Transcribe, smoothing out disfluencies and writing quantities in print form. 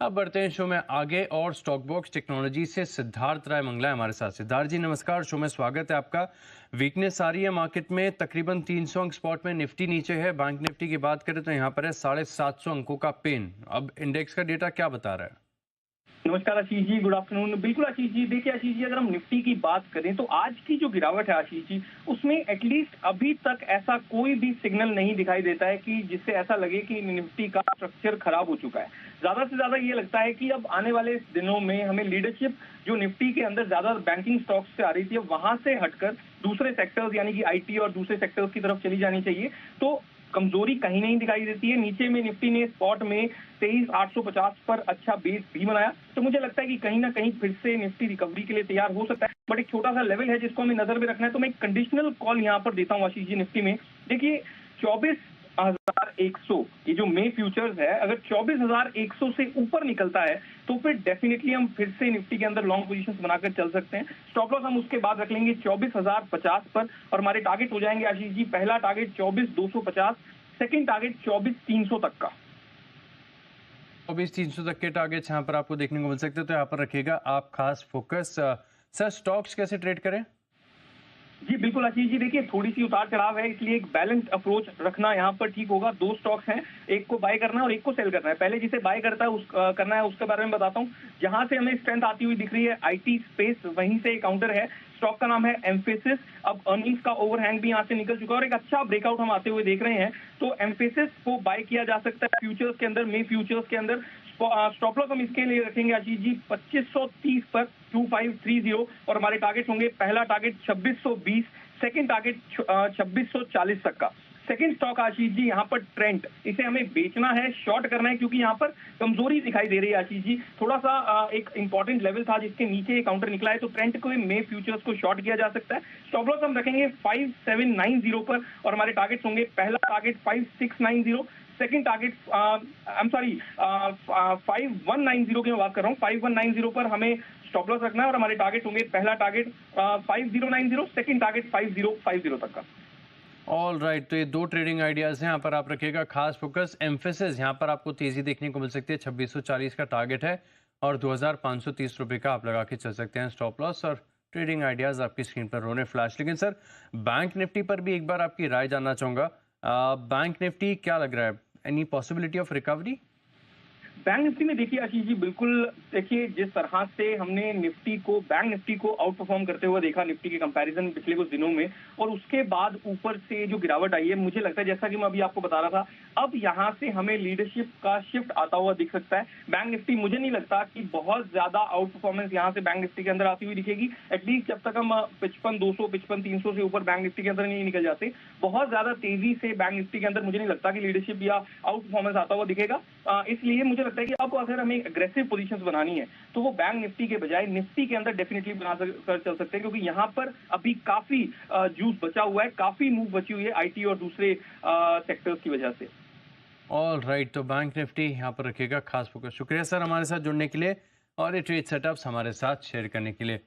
अब बढ़ते हैं शो में आगे और स्टॉक बॉक्स टेक्नोलॉजी से सिद्धार्थ राय मंगला है हमारे साथ। सिद्धार्थ जी नमस्कार, शो में स्वागत है आपका। वीकनेस आ रही है मार्केट में, तकरीबन 300 अंक स्पॉट में निफ्टी नीचे है। बैंक निफ्टी की बात करें तो यहाँ पर है 750 अंकों का पेन। अब इंडेक्स का डेटा क्या बता रहा है? नमस्कार आशीष जी, गुड आफ्टरनून। बिल्कुल आशीष जी, देखिए आशीष जी, अगर हम निफ्टी की बात करें तो आज की जो गिरावट है आशीष जी, उसमें एटलीस्ट अभी तक ऐसा कोई भी सिग्नल नहीं दिखाई देता है कि जिससे ऐसा लगे कि निफ्टी का स्ट्रक्चर खराब हो चुका है। ज्यादा से ज्यादा ये लगता है कि अब आने वाले दिनों में हमें लीडरशिप जो निफ्टी के अंदर ज्यादा बैंकिंग स्टॉक्स से आ रही थी, वहां से हटकर दूसरे सेक्टर्स यानी कि आईटी और दूसरे सेक्टर्स की तरफ चली जानी चाहिए। तो कमजोरी कहीं नहीं दिखाई देती है। नीचे में निफ्टी ने स्पॉट में 23,850 पर अच्छा बेस भी बनाया, तो मुझे लगता है कि कहीं ना कहीं फिर से निफ्टी रिकवरी के लिए तैयार हो सकता है। बट एक छोटा सा लेवल है जिसको हमें नजर में रखना है, तो मैं एक कंडीशनल कॉल यहाँ पर देता हूँ आशीष जी निफ्टी में। देखिए 24,100 ये जो मे फ्यूचर्स है, अगर 24,100 से ऊपर निकलता है तो फिर डेफिनेटली हम फिर से निफ्टी के अंदर लॉन्ग पोजीशंस बनाकर चल सकते हैं। स्टॉप लॉस हम उसके बाद रख लेंगे 24,050 पर, और हमारे टारगेट हो जाएंगे आशीष जी, पहला टारगेट 24,250, सेकंड टारगेट 24,300 तक का। 24,300 तक के टारगेट्स यहाँ पर आपको देखने को मिल सकते हैं, तो यहाँ पर रखिएगा आप खास फोकस। सर स्टॉक्स कैसे ट्रेड करें? जी बिल्कुल आशीष जी, देखिए थोड़ी सी उतार चढ़ाव है, इसलिए एक बैलेंस अप्रोच रखना यहाँ पर ठीक होगा। दो स्टॉक्स हैं, एक को बाय करना है और एक को सेल करना है। पहले जिसे बाय करता है करना है उसके बारे में बताता हूँ। जहां से हमें स्ट्रेंथ आती हुई दिख रही है आईटी स्पेस, वहीं से काउंटर है। स्टॉक का नाम है एम्फेसिस। अब अर्निंग्स का ओवरहैंग भी यहाँ से निकल चुका है और एक अच्छा ब्रेकआउट हम आते हुए देख रहे हैं, तो एम्फेसिस को बाय किया जा सकता है फ्यूचर्स के अंदर, मे फ्यूचर्स के अंदर। स्टॉप लॉस हम इसके लिए रखेंगे आशीष जी 2530 पर, 2530, और हमारे टारगेट होंगे, पहला टारगेट 2620, सेकंड टारगेट 2640 तक का। सेकंड स्टॉक आशीष जी यहाँ पर ट्रेंड, इसे हमें बेचना है, शॉर्ट करना है, क्योंकि यहाँ पर कमजोरी दिखाई दे रही है आशीष जी। थोड़ा सा एक इंपॉर्टेंट लेवल था जिसके नीचे काउंटर निकला है, तो ट्रेंड को मे फ्यूचर्स को शॉर्ट किया जा सकता है। स्टॉप लॉस हम रखेंगे 5790 पर, और हमारे टारगेट होंगे, पहला target 5690, second target I am sorry 5190 की मैं बात कर रहा हूँ। 5190 पर हमें स्टॉप लॉस रखना है, और हमारे टारगेट होंगे, पहला टारगेट 5090, सेकंड टारगेट 5050 तक का। ऑल राइट, तो ये दो ट्रेडिंग आइडियाज हैं, यहाँ पर आप रखिएगा खास फोकस। एम्फेसिस यहाँ पर आपको तेजी देखने को मिल सकती है, 2640 का टारगेट है और 2530 रुपये का आप लगा के चल सकते हैं स्टॉप लॉस। और ट्रेडिंग आइडियाज आपकी स्क्रीन पर रोने फ्लैश। लेकिन सर बैंक निफ्टी पर भी एक बार आपकी राय जानना चाहूँगा। बैंक निफ्टी क्या लग रहा है, any possibility of recovery? Bank Nifty में देखिए आशीष जी, बिल्कुल देखिए, जिस तरह से हमने निफ्टी को, बैंक निफ्टी को आउट परफॉर्म करते हुए देखा निफ्टी के कंपैरिजन पिछले कुछ दिनों में, और उसके बाद ऊपर से जो गिरावट आई है, मुझे लगता है जैसा कि मैं अभी आपको बता रहा था, अब यहाँ से हमें लीडरशिप का शिफ्ट आता हुआ दिख सकता है। बैंक निफ्टी, मुझे नहीं लगता कि बहुत ज्यादा आउट परफॉर्मेंस यहाँ से बैंक निफ्टी के अंदर आती हुई दिखेगी, एटलीस्ट जब तक हम 55,200 55,300 से ऊपर बैंक निफ्टी के अंदर नहीं निकल जाते। बहुत ज्यादा तेजी से बैंक निफ्टी के अंदर मुझे नहीं लगता कि लीडरशिप या आउट परफॉर्मेंस आता हुआ दिखेगा। इसलिए मुझे लगता है कि अब अगर हमें एग्रेसिव पोजीशंस बनानी है तो वो बैंक निफ्टी के बजाय निफ्टी के अंदर डेफिनेटली बना कर चल सकते हैं, क्योंकि यहाँ पर अभी काफी जूस बचा हुआ है, काफी मूव बची हुई है आईटी और दूसरे सेक्टर्स की वजह से। ऑल राइट, तो बैंक निफ्टी यहाँ पर रखिएगा खास फोकस। शुक्रिया सर हमारे साथ जुड़ने के लिए और ये ट्रेड सेटअप्स हमारे साथ शेयर करने के लिए।